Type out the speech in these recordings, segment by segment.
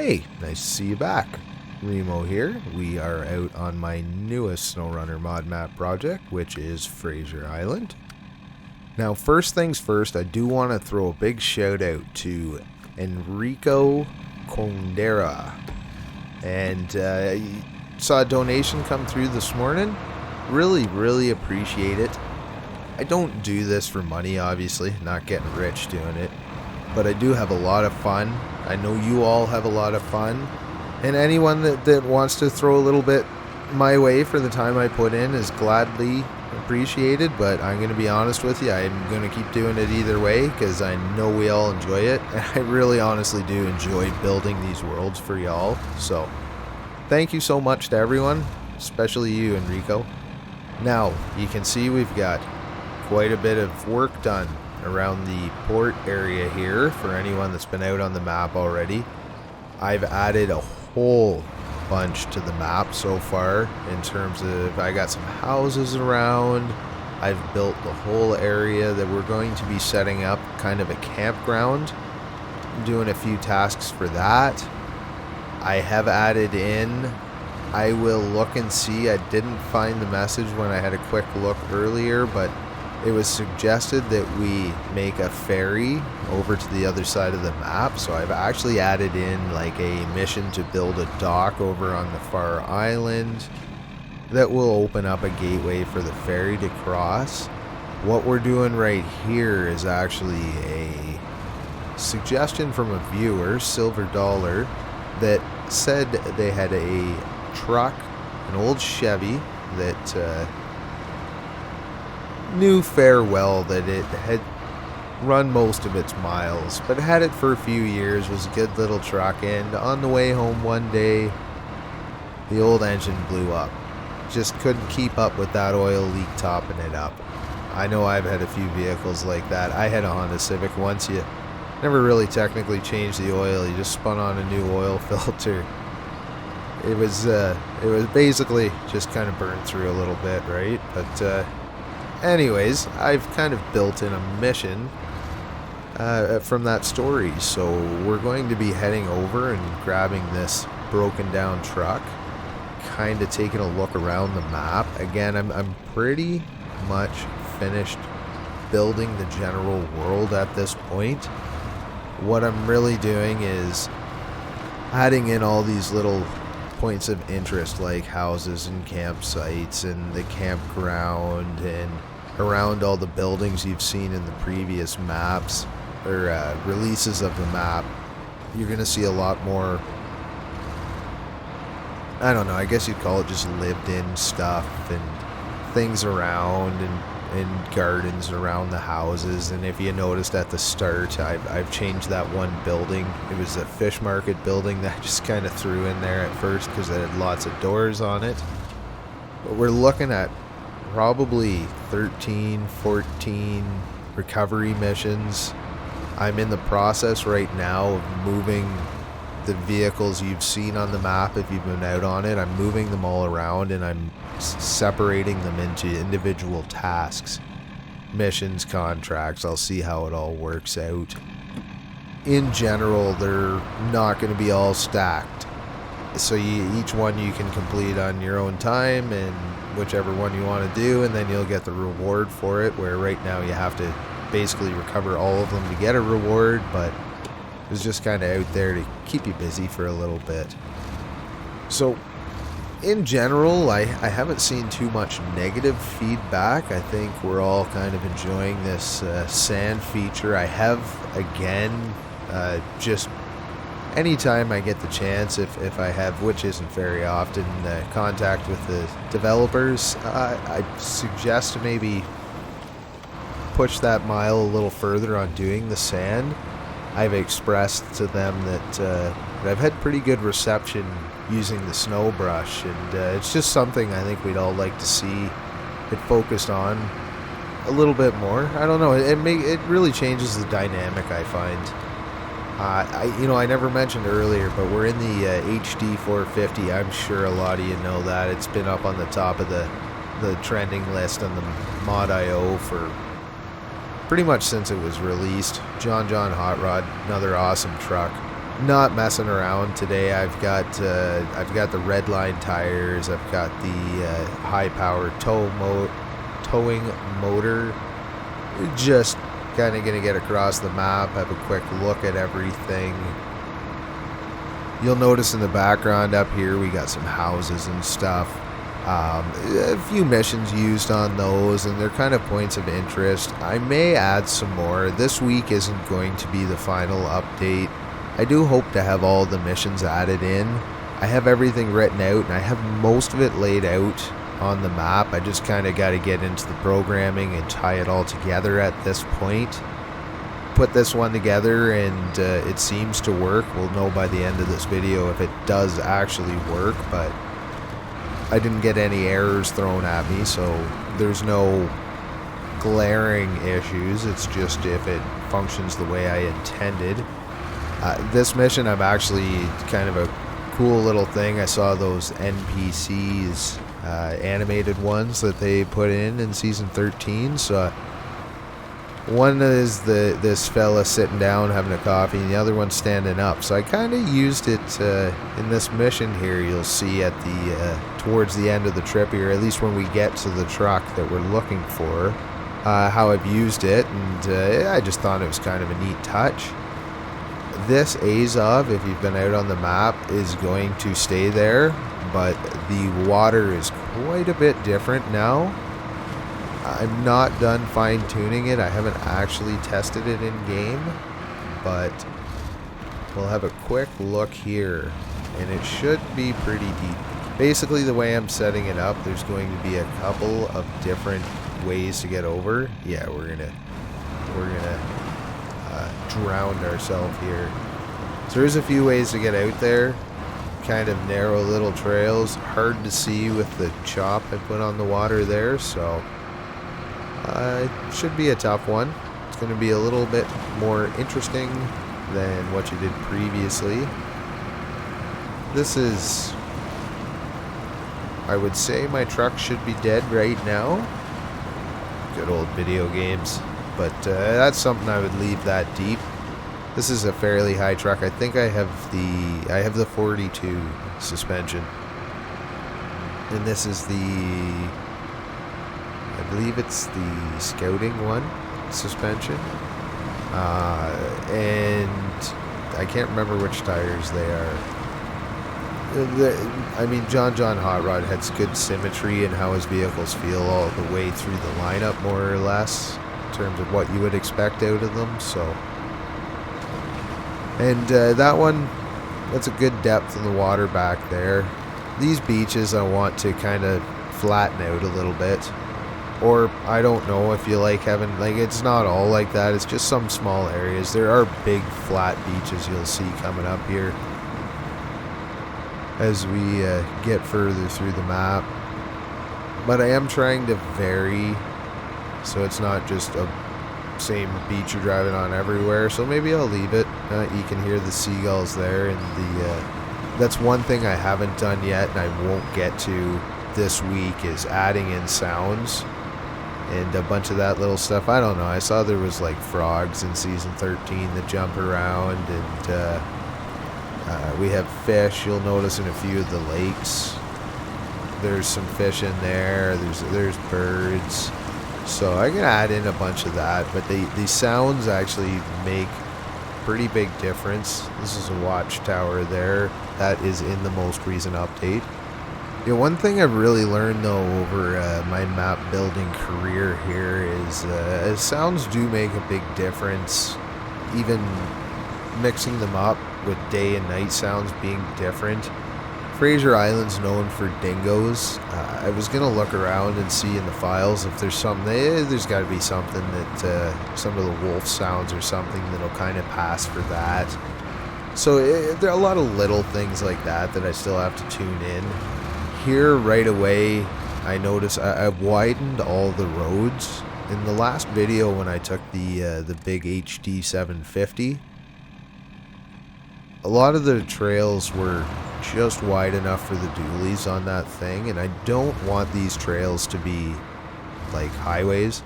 Hey, nice to see you back. Remo here. We are out on my newest Snowrunner mod map project, which is Fraser Island. Now, first things first, I do want to throw a big shout out to Enrico Condera. And saw a donation come through this morning. Really appreciate it. I don't do this for money, obviously, not getting rich doing it. But I do have a lot of fun. I know you all have a lot of fun. And anyone that wants to throw a little bit my way for the time I put in is gladly appreciated. But I'm going to be honest with you, I'm going to keep doing it either way because I know we all enjoy it. And I really honestly do enjoy building these worlds for y'all. So thank you so much to everyone, especially you, Enrico. Now, you can see we've got quite a bit of work done around the port area here for anyone that's been out on the map already. I've added a whole bunch to the map so far in terms of I got some houses around. I've built the whole area that we're going to be setting up kind of a campground. I'm doing a few tasks for that. I have added in, I will look and see, I didn't find the message when I had a quick look earlier, but it was suggested that we make a ferry over to the other side of the map. So I've actually added in like a mission to build a dock over on the far island that will open up a gateway for the ferry to cross. What we're doing right here is actually a suggestion from a viewer, Silver Dollar, that said they had a truck, an old Chevy that knew fair well that it had run most of its miles, but had it for a few years, was a good little truck, and on the way home one day, the old engine blew up. Just couldn't keep up with that oil leak topping it up. I know I've had a few vehicles like that. I had a Honda Civic once. You never really technically changed the oil, you just spun on a new oil filter. It was basically just kind of burned through a little bit, right? But anyways, I've kind of built in a mission from that story, so we're going to be heading over and grabbing this broken down truck, kind of taking a look around the map. Again, I'm pretty much finished building the general world at this point. What I'm really doing is adding in all these little points of interest like houses and campsites and the campground and around all the buildings you've seen in the previous maps or releases of the map. You're going to see a lot more, I don't know, I guess you'd call it just lived in stuff and things around and gardens around the houses. And if you noticed at the start, I've changed that one building. It was a fish market building that I just kind of threw in there at first because it had lots of doors on it. But we're looking at probably 13, 14 recovery missions. I'm in the process right now of moving the vehicles you've seen on the map if you've been out on it. I'm moving them all around and I'm separating them into individual tasks, missions, contracts. I'll see how it all works out. In general, they're not going to be all stacked. So each one you can complete on your own time and whichever one you want to do, and then you'll get the reward for it, where right now you have to basically recover all of them to get a reward, but it's just kind of out there to keep you busy for a little bit. So in general, I haven't seen too much negative feedback. I think we're all kind of enjoying this sand feature. I have, again, just anytime I get the chance, if I have, which isn't very often, contact with the developers, I suggest to maybe push that mile a little further on doing the sand. I've expressed to them that I've had pretty good reception using the snow brush, and it's just something I think we'd all like to see it focused on a little bit more. I don't know, it really changes the dynamic, I find. I never mentioned earlier, but we're in the HD 450. I'm sure a lot of you know that. It's been up on the top of the trending list on the Mod.io for pretty much since it was released. John Hot Rod, another awesome truck. not messing around today. I've got the red line tires. I've got the high power towing motor. Just kind of gonna get across the map, have a quick look at everything. You'll notice in the background up here we got some houses and stuff. A few missions used on those, and they're kind of points of interest. I may add some more. This week isn't going to be the final update. I do hope to have all the missions added in. I have everything written out, and I have most of it laid out on the map. I just kind of got to get into the programming and tie it all together at this point. Put this one together, and it seems to work. We'll know by the end of this video if it does actually work, but I didn't get any errors thrown at me, so there's no glaring issues. It's just if it functions the way I intended. This mission, I'm actually kind of a cool little thing. I saw those NPCs, animated ones that they put in season 13. So one is this fella sitting down having a coffee, and the other one's standing up. So I kind of used it in this mission here. You'll see at the towards the end of the trip here, at least when we get to the truck that we're looking for, how I've used it, and I just thought it was kind of a neat touch. This Azov, if you've been out on the map, is going to stay there, but the water is quite a bit different now. I'm not done fine-tuning it. I haven't actually tested it in game, but we'll have a quick look here, and it should be pretty deep. Basically, the way I'm setting it up, there's going to be a couple of different ways to get over. Yeah, we're gonna drown ourselves here. So there's a few ways to get out there. Kind of narrow little trails, hard to see with the chop I put on the water there, so it should be a tough one. It's going to be a little bit more interesting than what you did previously. This is, I would say my truck should be dead right now. Good old video games. But that's something I would leave that deep. This is a fairly high truck. I think I have the 42 suspension. And this is I believe it's the scouting one suspension. And I can't remember which tires they are. I mean, John Hot Rod has good symmetry in how his vehicles feel all the way through the lineup, more or less, in terms of what you would expect out of them. So, and that one, that's a good depth in the water back there. These beaches I want to kind of flatten out a little bit, or I don't know if you like having, like, it's not all like that, it's just some small areas. There are big flat beaches you'll see coming up here as we get further through the map, but I am trying to vary so it's not just a same beach you're driving on everywhere. So maybe I'll leave it. You can hear the seagulls there, and that's one thing I haven't done yet, and I won't get to this week, is adding in sounds and a bunch of that little stuff. I don't know, I saw there was like frogs in season 13 that jump around, and we have fish. You'll notice in a few of the lakes there's some fish in there. There's birds. So I can add in a bunch of that, but the sounds actually make pretty big difference. This is a watchtower there. That is in the most recent update. Yeah, one thing I've really learned though over my map building career here is sounds do make a big difference. Even mixing them up with day and night sounds being different. Fraser Island's known for dingoes. I was gonna look around and see in the files if there's something. There's got to be something that some of the wolf sounds or something that'll kind of pass for that. So there are a lot of little things like that I still have to tune in. Here right away, I notice I've widened all the roads. In the last video when I took the big HD 750, a lot of the trails were just wide enough for the dualies on that thing, and I don't want these trails to be like highways,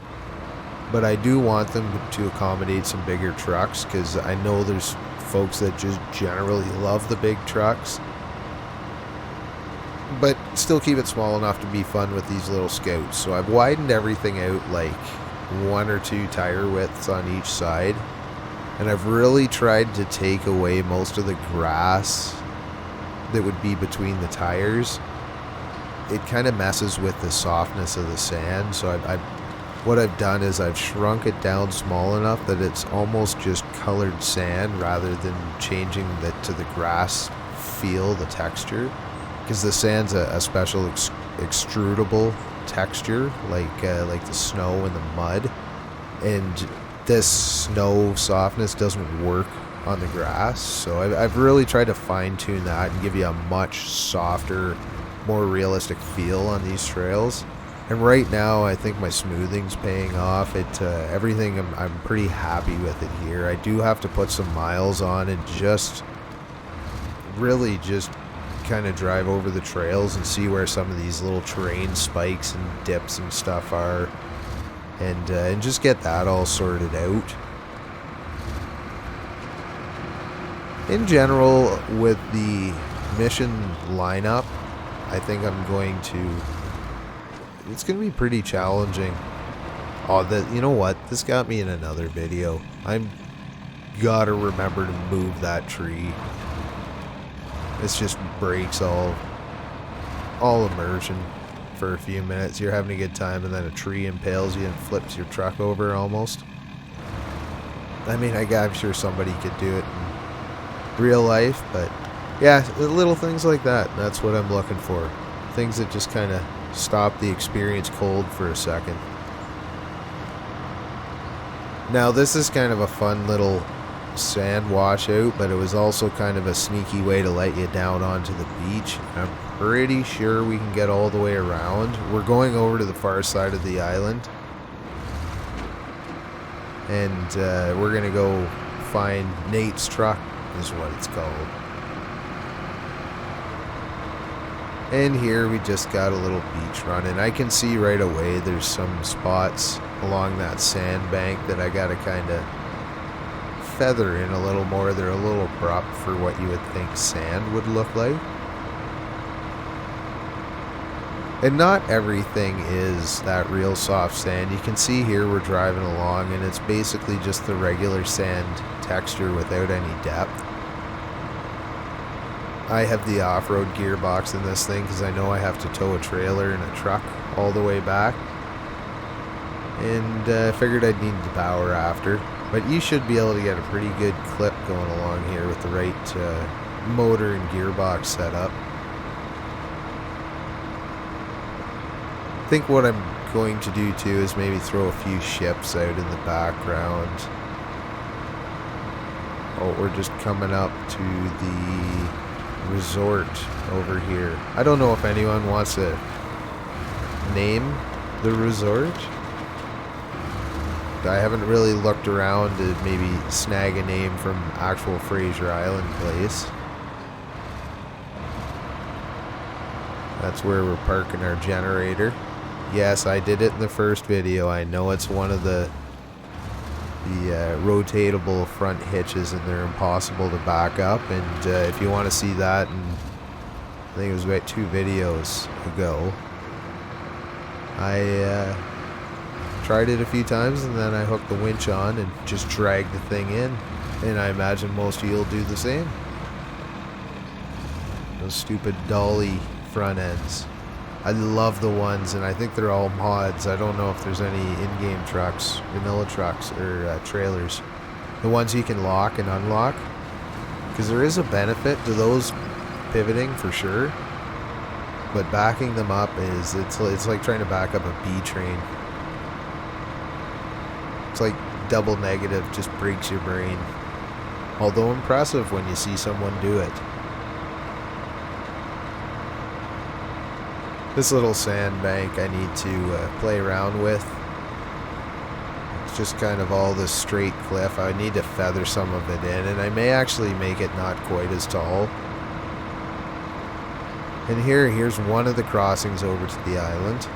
but I do want them to accommodate some bigger trucks, because I know there's folks that just generally love the big trucks, but still keep it small enough to be fun with these little scouts. So I've widened everything out like 1 or 2 tire widths on each side, and I've really tried to take away most of the grass that would be between the tires. It kind of messes with the softness of the sand, so what I've done is I've shrunk it down small enough that it's almost just colored sand rather than changing to the grass feel, the texture, because the sand's a special extrudable texture, like the snow and the mud, and this snow softness doesn't work on the grass. So I've really tried to fine-tune that and give you a much softer, more realistic feel on these trails. And right now I think my smoothing's paying off. Everything, I'm pretty happy with it here. I do have to put some miles on and just really just kind of drive over the trails and see where some of these little terrain spikes and dips and stuff are, and just get that all sorted out. In general, with the mission lineup, I think it's going to be pretty challenging. You know what? This got me in another video. I'm gotta remember to move that tree. This just breaks all immersion for a few minutes. You're having a good time, and then a tree impales you and flips your truck over almost. I mean, I'm sure somebody could do it in real life, but yeah, little things like that. That's what I'm looking for. Things that just kind of stop the experience cold for a second. Now, this is kind of a fun little sand washout, but it was also kind of a sneaky way to let you down onto the beach. I'm pretty sure we can get all the way around. We're going over to the far side of the island, and we're gonna go find Nate's truck, is what it's called. And here we just got a little beach run, and I can see right away there's some spots along that sandbank that I gotta kind of feather in a little more. They're a little abrupt for what you would think sand would look like. And not everything is that real soft sand. You can see here we're driving along, and it's basically just the regular sand texture without any depth. I have the off-road gearbox in this thing because I know I have to tow a trailer and a truck all the way back, and I figured I'd need the power after. But you should be able to get a pretty good clip going along here with the right motor and gearbox setup. I think what I'm going to do too is maybe throw a few ships out in the background. Oh, we're just coming up to the resort over here. I don't know if anyone wants to name the resort. I haven't really looked around to maybe snag a name from actual Fraser Island place. That's where we're parking our generator. Yes, I did it in the first video. I know it's one of the rotatable front hitches, and they're impossible to back up. And if you want to see that, and I think it was about 2 videos ago, I tried it a few times, and then I hooked the winch on and just dragged the thing in. And I imagine most of you will do the same. Those stupid dolly front ends. I love the ones, and I think they're all mods. I don't know if there's any in-game trucks, vanilla trucks, or trailers. The ones you can lock and unlock. Because there is a benefit to those pivoting for sure. But backing them up it's like trying to back up a B train. It's like double negative, just breaks your brain. Although impressive when you see someone do it. This little sandbank I need to play around with. It's just kind of all this straight cliff. I need to feather some of it in, and I may actually make it not quite as tall. And here's one of the crossings over to the island.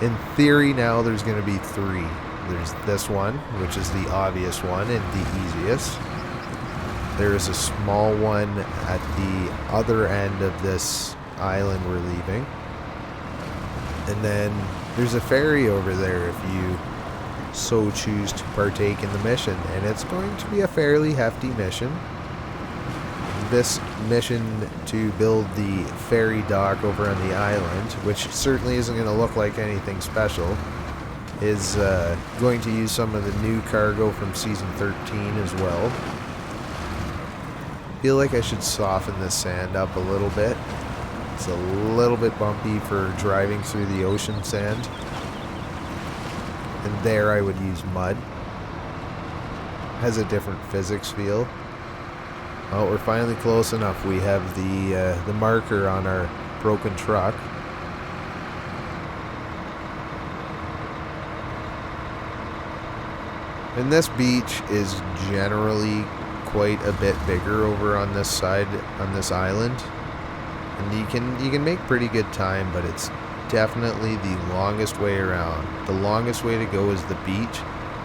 In theory now there's going to be 3. There's this one, which is the obvious one and the easiest. There is a small one at the other end of this island we're leaving. And then there's a ferry over there if you so choose to partake in the mission. And it's going to be a fairly hefty mission. This mission to build the ferry dock over on the island, which certainly isn't going to look like anything special, is going to use some of the new cargo from Season 13 as well. I feel like I should soften this sand up a little bit. It's a little bit bumpy for driving through the ocean sand. And there I would use mud. Has a different physics feel. Oh, we're finally close enough. We have the marker on our broken truck. And this beach is generally quite a bit bigger over on this side, on this island. And you can make pretty good time, but it's definitely the longest way around. The longest way to go is the beach.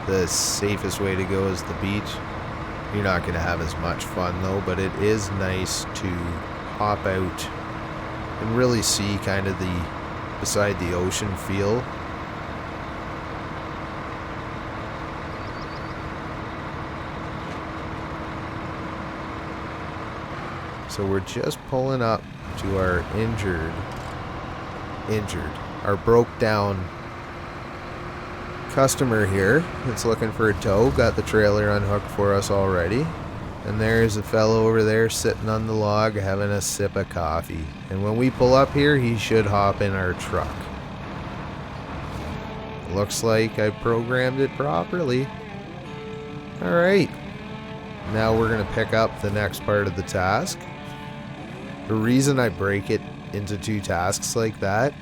The safest way to go is the beach. You're not going to have as much fun though, but it is nice to hop out and really see kind of the beside the ocean feel. So we're just pulling up to our our broke down customer here that's looking for a tow. Got the trailer unhooked for us already. And there's a fellow over there sitting on the log having a sip of coffee. And when we pull up here, he should hop in our truck. Looks like I programmed it properly. Alright. Now we're going to pick up the next part of the task. The reason I break it into two tasks like that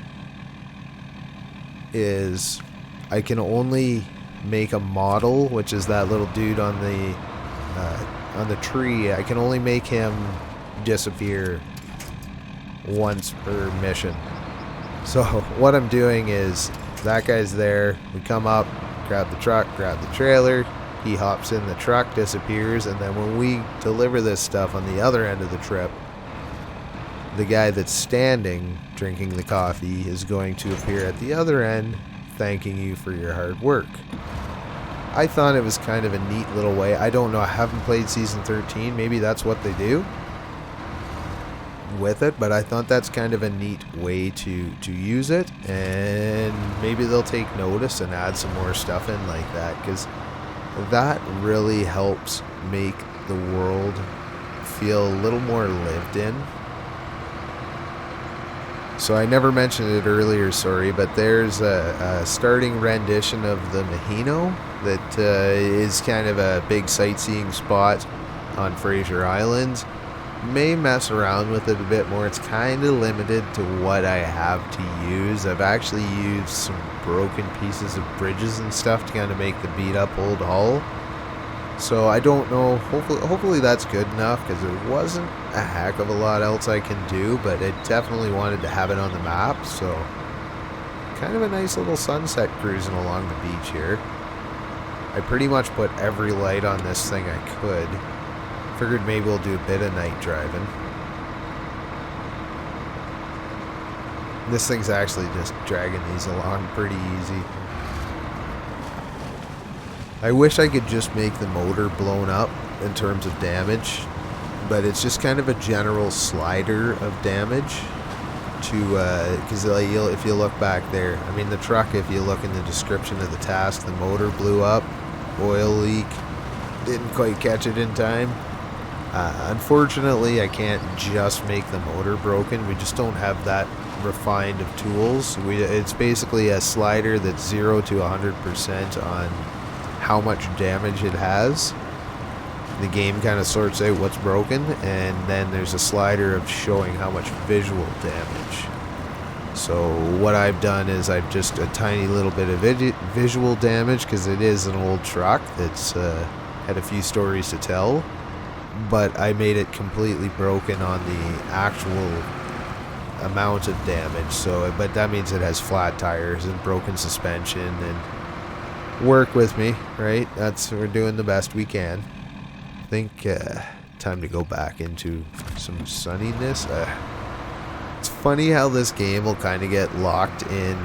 is I can only make a model, which is that little dude on the tree. I can only make him disappear once per mission. So what I'm doing is that guy's there, we come up, grab the truck, grab the trailer, he hops in the truck, disappears, and then when we deliver this stuff on the other end of the trip, the guy that's standing drinking the coffee is going to appear at the other end thanking you for your hard work. I thought it was kind of a neat little way. I don't know, I haven't played Season 13. Maybe that's what they do with it, but I thought that's kind of a neat way to use it, and maybe they'll take notice and add some more stuff in like that, because that really helps make the world feel a little more lived in. So I never mentioned it earlier, sorry, but there's a starting rendition of the Mahino that is kind of a big sightseeing spot on Fraser Island. May mess around with it a bit more. It's kind of limited to what I have to use. I've actually used some broken pieces of bridges and stuff to kind of make the beat up old hull. So I don't know, hopefully that's good enough, because there wasn't a heck of a lot else I can do, but it definitely wanted to have it on the map. So kind of a nice little sunset cruising along the beach here. I pretty much put every light on this thing I could. Figured maybe we'll do a bit of night driving. This thing's actually just dragging these along pretty easy. I wish I could just make the motor blown up in terms of damage, but it's just kind of a general slider of damage to, because if you look back there, I mean the truck, if you look in the description of the task, the motor blew up, oil leak, didn't quite catch it in time. Unfortunately, I can't just make the motor broken. We just don't have that refined of tools. It's basically a slider that's 0 to 100% on how much damage it has. The game kind of sorts out what's broken, and then there's a slider of showing how much visual damage. So what I've done is I've just a tiny little bit of visual damage, because it is an old truck that's had a few stories to tell, but I made it completely broken on the actual amount of damage. So, but that means it has flat tires and broken suspension, and work with me, right? We're doing the best we can. I time to go back into some sunniness. It's funny how this game will kind of get locked in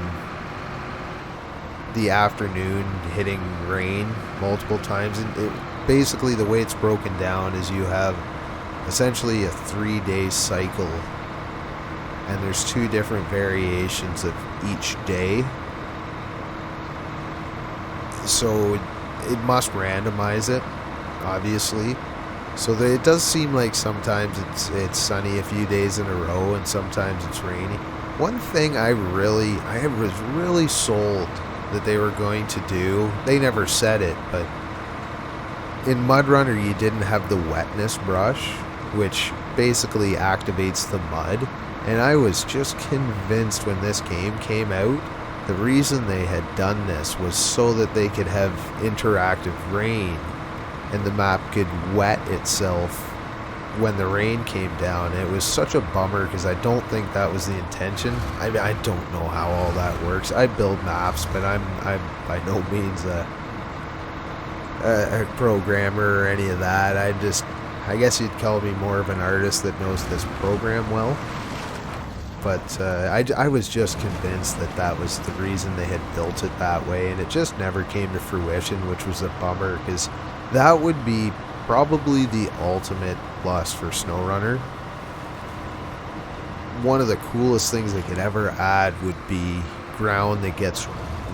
the afternoon, hitting rain multiple times. And basically the way it's broken down is you have essentially a 3-day cycle, and there's 2 different variations of each day. So it must randomize it, obviously. So it does seem like sometimes it's sunny a few days in a row, and sometimes it's rainy. One thing I was really sold that they were going to do, they never said it, but in Mudrunner you didn't have the wetness brush, which basically activates the mud. And I was just convinced when this game came out, the reason they had done this was so that they could have interactive rain, and the map could wet itself when the rain came down. It was such a bummer because I don't think that was the intention. I don't know how all that works. I build maps, but I'm by no means a programmer or any of that. I guess you'd call me more of an artist that knows this program well. But I was just convinced that was the reason they had built it that way, and it just never came to fruition, which was a bummer, because that would be probably the ultimate plus for Snowrunner. One of the coolest things they could ever add would be ground that gets,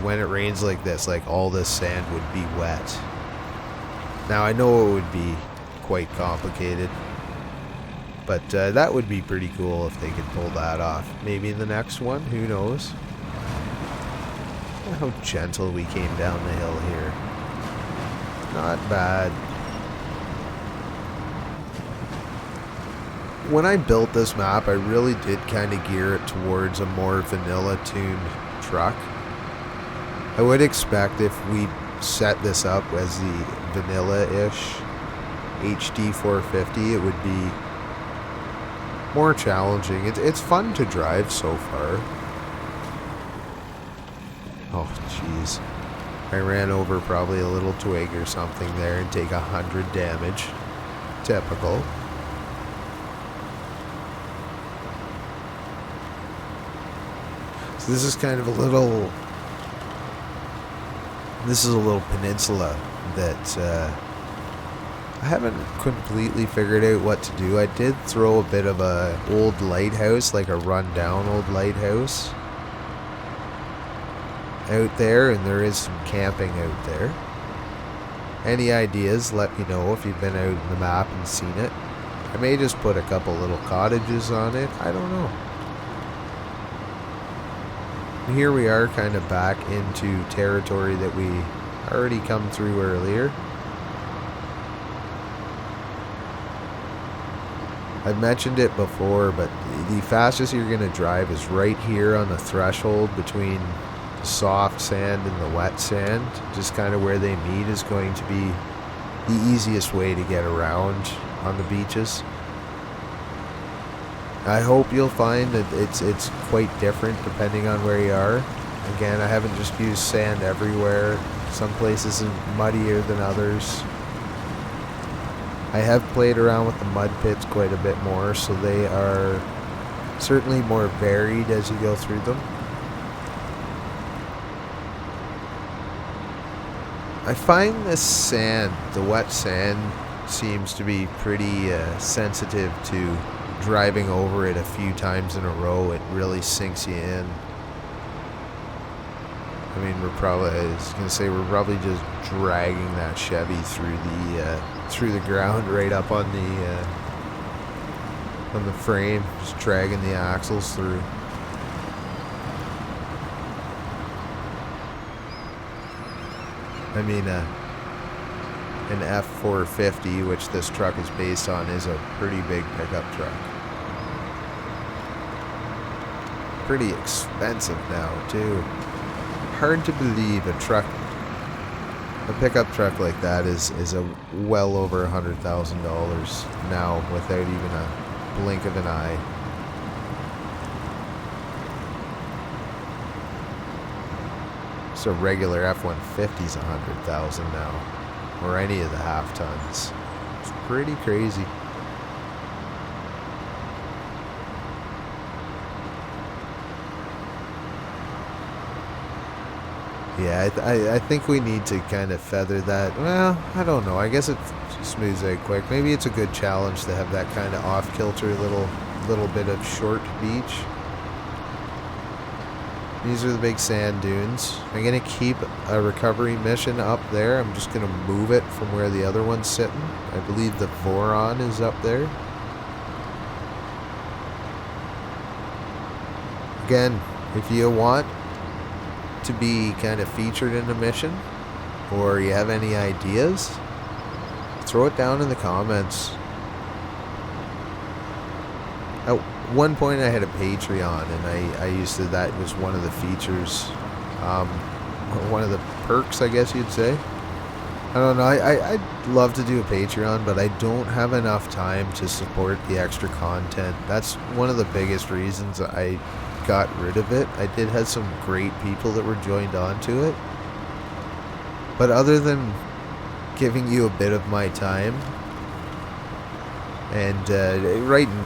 when it rains like this, like all this sand would be wet. Now I know it would be quite complicated, but that would be pretty cool if they could pull that off. Maybe in the next one, who knows? Look how gentle we came down the hill here. Not bad. When I built this map, I really did kind of gear it towards a more vanilla tuned truck. I would expect if we set this up as the vanilla-ish HD 450, it would be more challenging. It's fun to drive so far. Oh, jeez. I ran over probably a little twig or something there and take 100 damage. Typical. So this is kind of a little peninsula that I haven't completely figured out what to do. I did throw a bit of a old lighthouse, like a run-down old lighthouse, out there, and there is some camping out there. Any ideas, let me know if you've been out in the map and seen it. I may just put a couple little cottages on it. I don't know. And here we are kind of back into territory that we already come through earlier. I've mentioned it before, but the fastest you're going to drive is right here on the threshold between the soft sand and the wet sand. Just kind of where they meet is going to be the easiest way to get around on the beaches. I hope you'll find that it's quite different depending on where you are. Again, I haven't just used sand everywhere. Some places are muddier than others. I have played around with the mud pits quite a bit more, so they are certainly more varied as you go through them. I find this sand, the wet sand, seems to be pretty sensitive to driving over it a few times in a row. It really sinks you in. I mean, we're probably just dragging that Chevy through the ground right up on the frame, just dragging the axles through. I mean, an F450, which this truck is based on, is a pretty big pickup truck. Pretty expensive now, too. Hard to believe a pickup truck like that is a well over $100,000 now without even a blink of an eye. So a regular F-150's $100,000 now, or any of the half tons. It's pretty crazy. Yeah, I think we need to kind of feather that. Well, I don't know. I guess it smooths out quick. Maybe it's a good challenge to have that kind of off-kilter little bit of short beach. These are the big sand dunes. I'm going to keep a recovery mission up there. I'm just going to move it from where the other one's sitting. I believe the Voron is up there. Again, if you want to be kind of featured in a mission, or you have any ideas, throw it down in the comments. At one point I had a Patreon, and I used to, that was one of the features, one of the perks, I guess you'd say. I don't know, I'd love to do a Patreon, but I don't have enough time to support the extra content. That's one of the biggest reasons I got rid of it. I did have some great people that were joined onto it, but other than giving you a bit of my time and writing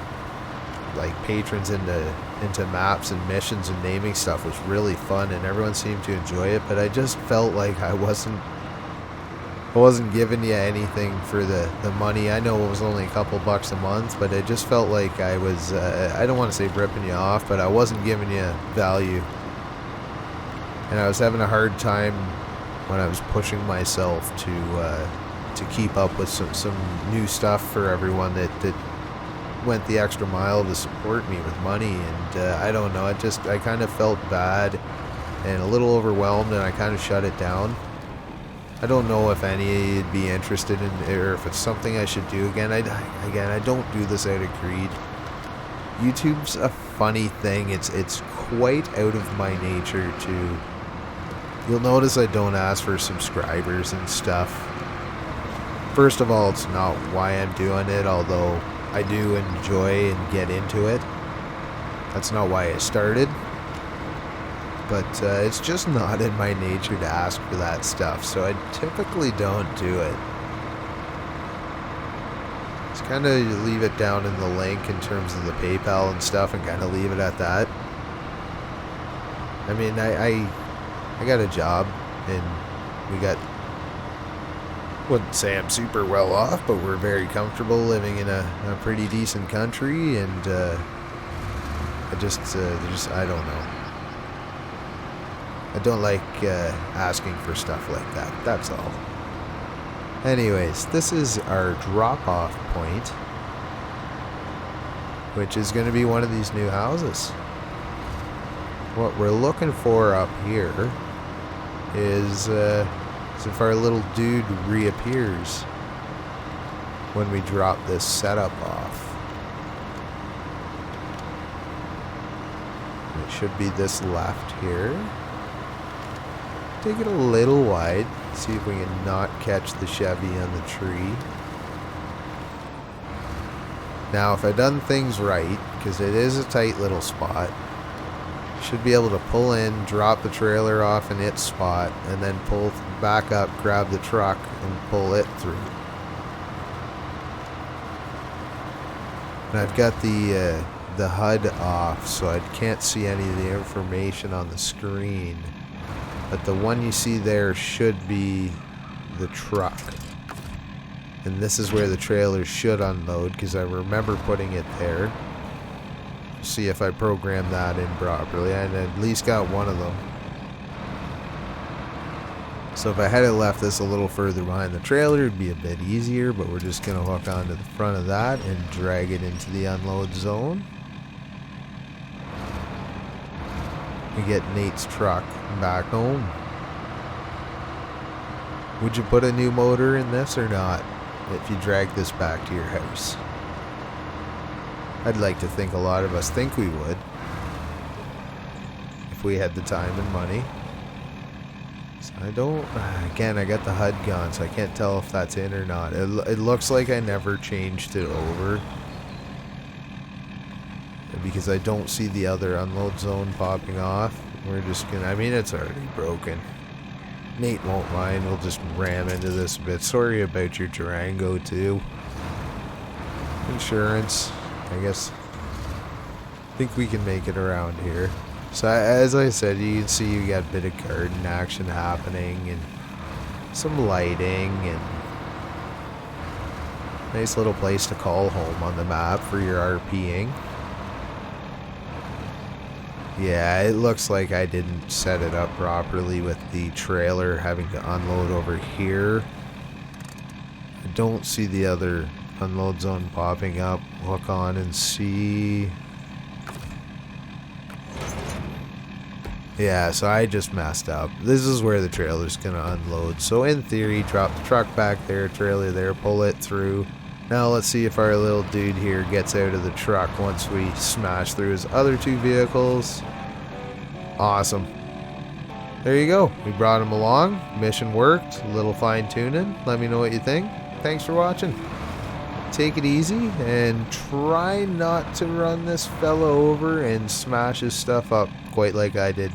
like patrons into maps and missions and naming stuff was really fun, and everyone seemed to enjoy it, but I just felt like I wasn't giving you anything for the money. I know it was only a couple bucks a month, but it just felt like I was, I don't want to say ripping you off, but I wasn't giving you value. And I was having a hard time when I was pushing myself to keep up with some new stuff for everyone that went the extra mile to support me with money. And I don't know, I kind of felt bad and a little overwhelmed, and I kind of shut it down. I don't know if any would be interested in, or if it's something I should do again. I don't do this out of greed. YouTube's a funny thing. It's quite out of my nature to. You'll notice I don't ask for subscribers and stuff. First of all, it's not why I'm doing it, although I do enjoy and get into it. That's not why I started. But it's just not in my nature to ask for that stuff, so I typically don't do it. Just kind of leave it down in the link in terms of the PayPal and stuff, and kind of leave it at that. I mean, I got a job, and we got, wouldn't say I'm super well off, but we're very comfortable living in a pretty decent country, and I just I don't know. I don't like asking for stuff like that, that's all. Anyways, this is our drop-off point, which is going to be one of these new houses. What we're looking for up here is if our little dude reappears when we drop this setup off. It should be this left here. Take it a little wide, see if we can not catch the Chevy on the tree. Now, if I've done things right, because it is a tight little spot, should be able to pull in, drop the trailer off in its spot, and then pull back up, grab the truck, and pull it through. And I've got the HUD off, so I can't see any of the information on the screen. But the one you see there should be the truck. And this is where the trailer should unload, because I remember putting it there. See if I program that in properly. I at least got one of them. So if I had it left this a little further behind the trailer, it'd be a bit easier, but we're just going to hook onto the front of that and drag it into the unload zone. We get Nate's truck back home. Would you put a new motor in this or not if you drag this back to your house? I'd like to think a lot of us think we would, if we had the time and money. So I don't, again, I got the HUD gone, so I can't tell if that's in or not. It looks like I never changed it over, because I don't see the other unload zone popping off. We're just gonna, I mean, it's already broken. Nate won't mind, we'll just ram into this a bit. Sorry about your Durango too. Insurance, I guess. I think we can make it around here. So as I said, you can see you got a bit of garden action happening and some lighting and nice little place to call home on the map for your RPing. Yeah, it looks like I didn't set it up properly with the trailer having to unload over here. I don't see the other unload zone popping up. Look on and see. Yeah, so I just messed up. This is where the trailer's gonna unload. So in theory, drop the truck back there, trailer there, pull it through. Now let's see if our little dude here gets out of the truck once we smash through his other two vehicles. Awesome. There you go. We brought him along. Mission worked. A little fine tuning. Let me know what you think. Thanks for watching. Take it easy and try not to run this fella over and smash his stuff up quite like I did.